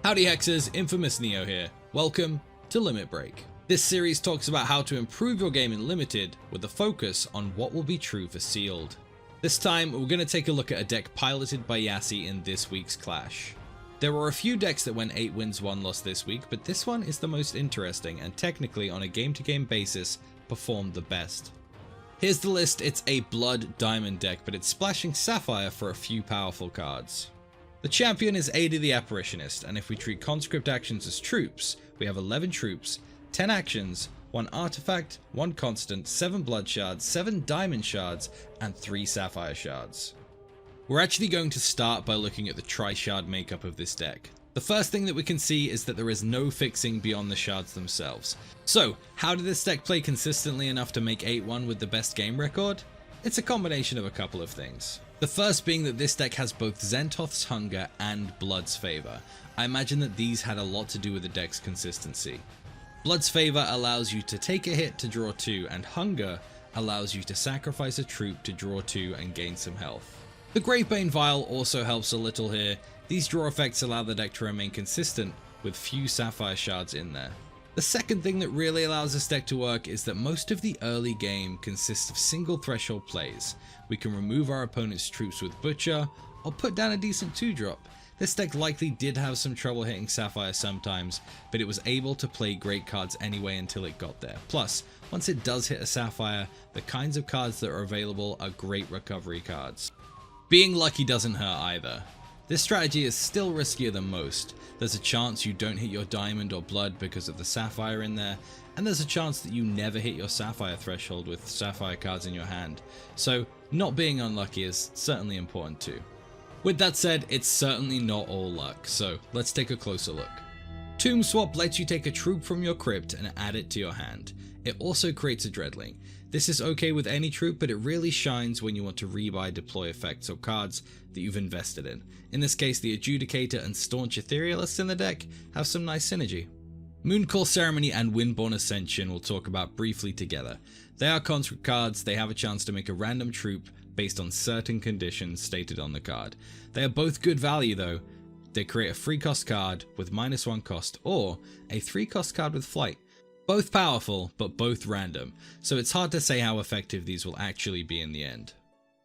Howdy Hexers, Infamous Neo here. Welcome to Limit Break. This series talks about how to improve your game in Limited with a focus on what will be true for Sealed. This time we're going to take a look at a deck piloted by Yasi in this week's Clash. There were a few decks that went 8 wins 1 loss this week, but this one is the most interesting and technically on a game-to-game basis performed the best. Here's the list. It's a Blood Diamond deck, but it's splashing Sapphire for a few powerful cards. The champion is Ada the Apparitionist, and if we treat conscript actions as troops, we have 11 troops, 10 actions, 1 artifact, 1 constant, 7 blood shards, 7 diamond shards, and 3 sapphire shards. We're actually going to start by looking at the tri-shard makeup of this deck. The first thing that we can see is that there is no fixing beyond the shards themselves. So, how did this deck play consistently enough to make 8-1 with the best game record? It's a combination of a couple of things. The first being that this deck has both Zentoth's Hunger and Blood's Favor. I imagine that these had a lot to do with the deck's consistency. Blood's Favor allows you to take a hit to draw 2, and Hunger allows you to sacrifice a troop to draw 2 and gain some health. The Great Bane Vial also helps a little here. These draw effects allow the deck to remain consistent with few sapphire shards in there. The second thing that really allows this deck to work is that most of the early game consists of single threshold plays. We can remove our opponent's troops with Butcher, or put down a decent 2-drop. This deck likely did have some trouble hitting Sapphire sometimes, but it was able to play great cards anyway until it got there. Plus, once it does hit a Sapphire, the kinds of cards that are available are great recovery cards. Being lucky doesn't hurt either. This strategy is still riskier than most. There's a chance you don't hit your diamond or blood because of the sapphire in there, and there's a chance that you never hit your sapphire threshold with sapphire cards in your hand. So not being unlucky is certainly important too. With that said, it's certainly not all luck, so let's take a closer look. Tomb Swap lets you take a troop from your crypt and add it to your hand. It also creates a Dreadling. This is okay with any troop, but it really shines when you want to rebuy deploy effects or cards that you've invested in. In this case, the Adjudicator and Staunch Etherealist in the deck have some nice synergy. Mooncall Ceremony and Windborn Ascension we'll talk about briefly together. They are conscript cards. They have a chance to make a random troop based on certain conditions stated on the card. They are both good value though. They create a 3-cost card with -1 cost or a 3-cost card with flight. Both powerful, but both random, so it's hard to say how effective these will actually be in the end.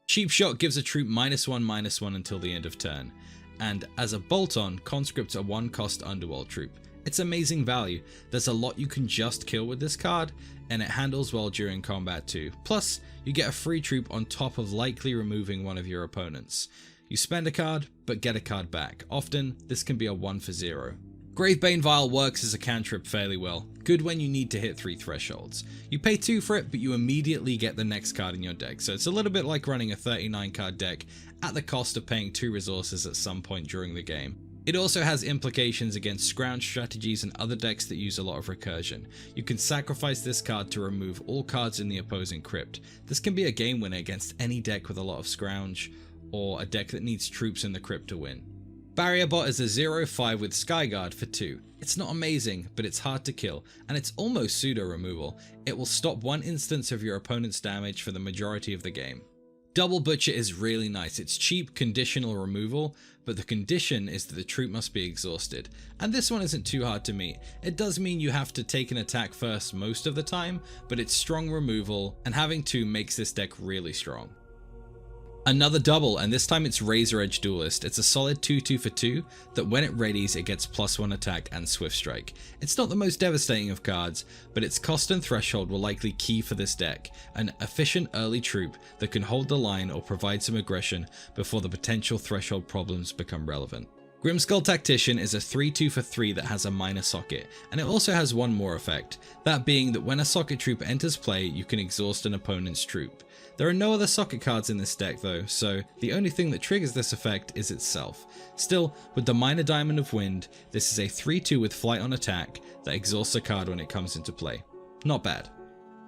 Cheap Shot gives a troop -1/-1 until the end of turn, and as a bolt-on, conscripts a 1-cost Underworld troop. It's amazing value. There's a lot you can just kill with this card, and it handles well during combat too. Plus, you get a free troop on top of likely removing one of your opponents. You spend a card, but get a card back. Often, this can be a 1 for 0. Grave Bane Vial works as a cantrip fairly well, good when you need to hit 3 thresholds. You pay 2 for it, but you immediately get the next card in your deck, so it's a little bit like running a 39 card deck at the cost of paying 2 resources at some point during the game. It also has implications against scrounge strategies and other decks that use a lot of recursion. You can sacrifice this card to remove all cards in the opposing crypt. This can be a game winner against any deck with a lot of scrounge, or a deck that needs troops in the crypt to win. Barrier Bot is a 0/5 with Skyguard for 2. It's not amazing, but it's hard to kill, and it's almost pseudo removal. It will stop 1 instance of your opponent's damage for the majority of the game. Double Butcher is really nice. It's cheap conditional removal, but the condition is that the troop must be exhausted, and this one isn't too hard to meet. It does mean you have to take an attack first most of the time, but it's strong removal, and having 2 makes this deck really strong. Another double, and this time it's Razor Edge Duelist. It's a solid 2/2 for 2 that when it readies it gets +1 attack and Swift Strike. It's not the most devastating of cards, but its cost and threshold will likely key for this deck. An efficient early troop that can hold the line or provide some aggression before the potential threshold problems become relevant. Grimskull Tactician is a 3/2 for 3 that has a minor socket, and it also has one more effect, that being that when a socket troop enters play, you can exhaust an opponent's troop. There are no other socket cards in this deck though, so the only thing that triggers this effect is itself. Still, with the minor Diamond of Wind, this is a 3/2 with flight on attack that exhausts a card when it comes into play. Not bad.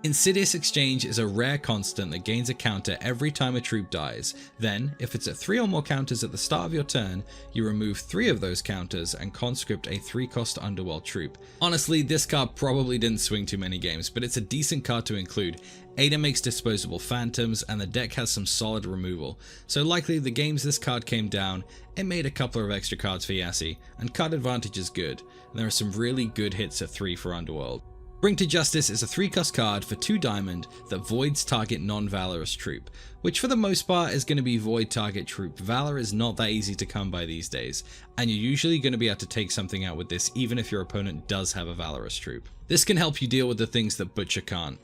Insidious Exchange is a rare constant that gains a counter every time a troop dies. Then, if it's at 3 or more counters at the start of your turn, you remove 3 of those counters and conscript a 3-cost Underworld troop. Honestly, this card probably didn't swing too many games, but it's a decent card to include. Ada makes disposable phantoms, and the deck has some solid removal, so likely the games this card came down, it made a couple of extra cards for Yasi, and card advantage is good, and there are some really good hits at 3 for Underworld. Bring to Justice is a 3-cost card for 2 diamond that voids target non-valorous troop, which for the most part is going to be void target troop. Valor is not that easy to come by these days, and you're usually going to be able to take something out with this even if your opponent does have a valorous troop. This can help you deal with the things that Butcher can't.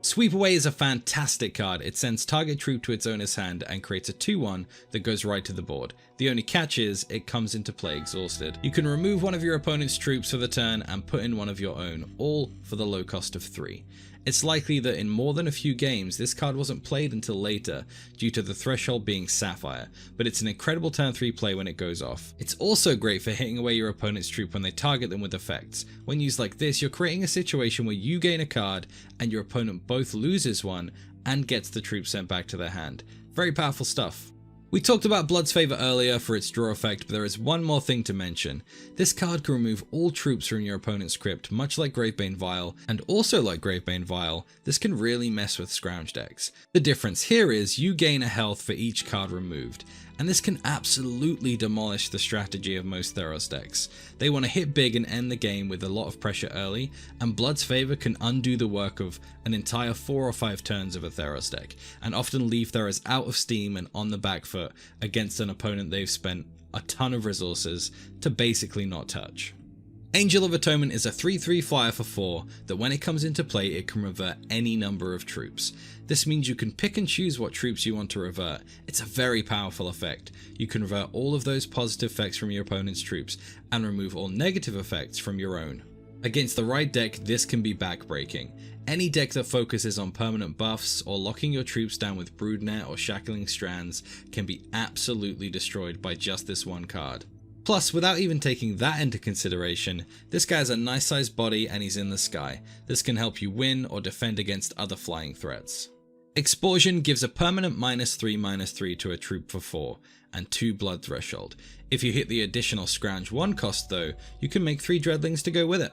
Sweep Away is a fantastic card. It sends target troop to its owner's hand and creates a 2/1 that goes right to the board. The only catch is, it comes into play exhausted. You can remove one of your opponent's troops for the turn and put in one of your own, all for the low cost of 3. It's likely that in more than a few games, this card wasn't played until later due to the threshold being Sapphire, but it's an incredible turn 3 play when it goes off. It's also great for hitting away your opponent's troop when they target them with effects. When used like this, you're creating a situation where you gain a card and your opponent both loses one and gets the troop sent back to their hand. Very powerful stuff. We talked about Blood's Favor earlier for its draw effect, but there is one more thing to mention. This card can remove all troops from your opponent's crypt, much like Gravebane Vial, and also like Gravebane Vial, this can really mess with scrounge decks. The difference here is you gain a health for each card removed, and this can absolutely demolish the strategy of most Theros decks. They want to hit big and end the game with a lot of pressure early, and Blood's Favor can undo the work of an entire 4 or 5 turns of a Theros deck, and often leave Theros out of steam and on the back foot against an opponent they've spent a ton of resources to basically not touch. Angel of Atonement is a 3/3 flyer for 4 that when it comes into play it can revert any number of troops. This means you can pick and choose what troops you want to revert. It's a very powerful effect. You can revert all of those positive effects from your opponent's troops and remove all negative effects from your own. Against the right deck, this can be backbreaking. Any deck that focuses on permanent buffs or locking your troops down with Broodnet or Shackling Strands can be absolutely destroyed by just this one card. Plus, without even taking that into consideration, this guy has a nice sized body and he's in the sky. This can help you win or defend against other flying threats. Explosion gives a permanent -3/-3 to a troop for 4 and 2 blood threshold. If you hit the additional scrounge 1 cost though, you can make 3 dreadlings to go with it.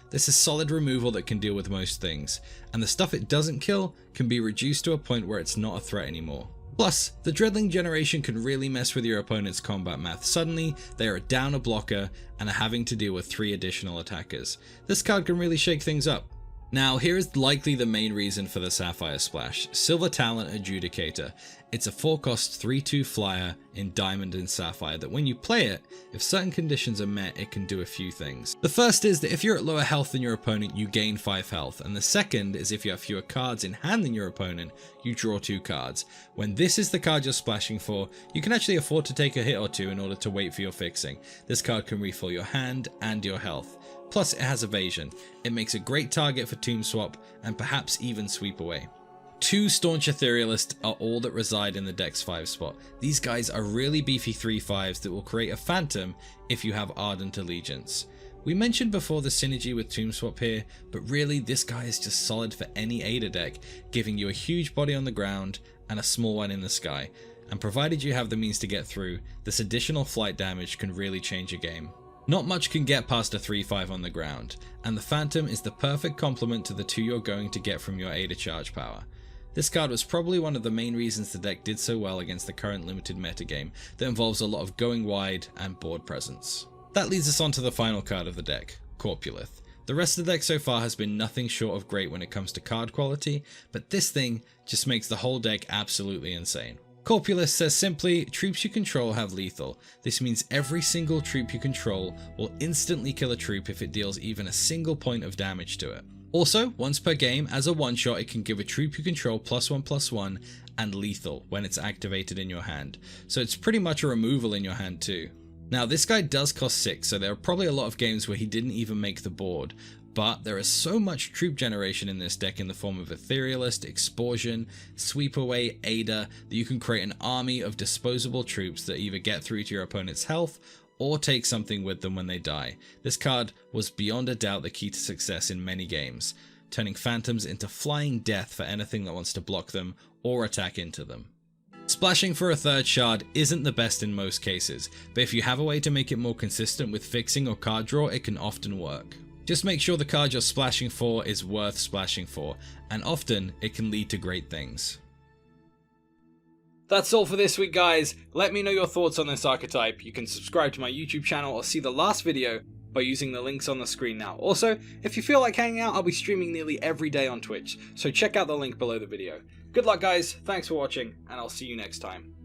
This is solid removal that can deal with most things, and the stuff it doesn't kill can be reduced to a point where it's not a threat anymore. Plus, the Dreadling generation can really mess with your opponent's combat math. Suddenly, they are down a blocker and are having to deal with 3 additional attackers. This card can really shake things up. Now, here is likely the main reason for the Sapphire Splash, Silver Talent Adjudicator. It's a 4-cost 3/2 flyer in Diamond and Sapphire that when you play it, if certain conditions are met, it can do a few things. The first is that if you're at lower health than your opponent, you gain 5 health, and the second is if you have fewer cards in hand than your opponent, you draw 2 cards. When this is the card you're splashing for, you can actually afford to take a hit or 2 in order to wait for your fixing. This card can refill your hand and your health. Plus it has evasion. It makes a great target for Tomb Swap and perhaps even Sweep Away. 2 Staunch Etherealists are all that reside in the deck's 5 spot. These guys are really beefy 3/5s that will create a phantom if you have Ardent Allegiance. We mentioned before the synergy with Tomb Swap here, but really this guy is just solid for any Ada deck, giving you a huge body on the ground and a small one in the sky. And provided you have the means to get through, this additional flight damage can really change a game. Not much can get past a 3/5 on the ground, and the Phantom is the perfect complement to the 2 you're going to get from your Ada charge power. This card was probably one of the main reasons the deck did so well against the current limited metagame that involves a lot of going wide and board presence. That leads us on to the final card of the deck, Corpulent. The rest of the deck so far has been nothing short of great when it comes to card quality, but this thing just makes the whole deck absolutely insane. Corpulent says simply, troops you control have lethal. This means every single troop you control will instantly kill a troop if it deals even a single point of damage to it. Also, once per game, as a one-shot, it can give a troop you control +1/+1 and lethal when it's activated in your hand. So it's pretty much a removal in your hand too. Now this guy does cost 6, so there are probably a lot of games where he didn't even make the board. But there is so much troop generation in this deck in the form of Etherealist, Explosion, Sweep Away, Ada, that you can create an army of disposable troops that either get through to your opponent's health or take something with them when they die. This card was beyond a doubt the key to success in many games. turning phantoms into flying death for anything that wants to block them or attack into them. Splashing for a third shard isn't the best in most cases, but if you have a way to make it more consistent with fixing or card draw, it can often work. Just make sure the card you're splashing for is worth splashing for, and often it can lead to great things. That's all for this week, guys. Let me know your thoughts on this archetype. You can subscribe to my YouTube channel or see the last video by using the links on the screen now. Also, if you feel like hanging out, I'll be streaming nearly every day on Twitch, so check out the link below the video. Good luck, guys, thanks for watching, and I'll see you next time.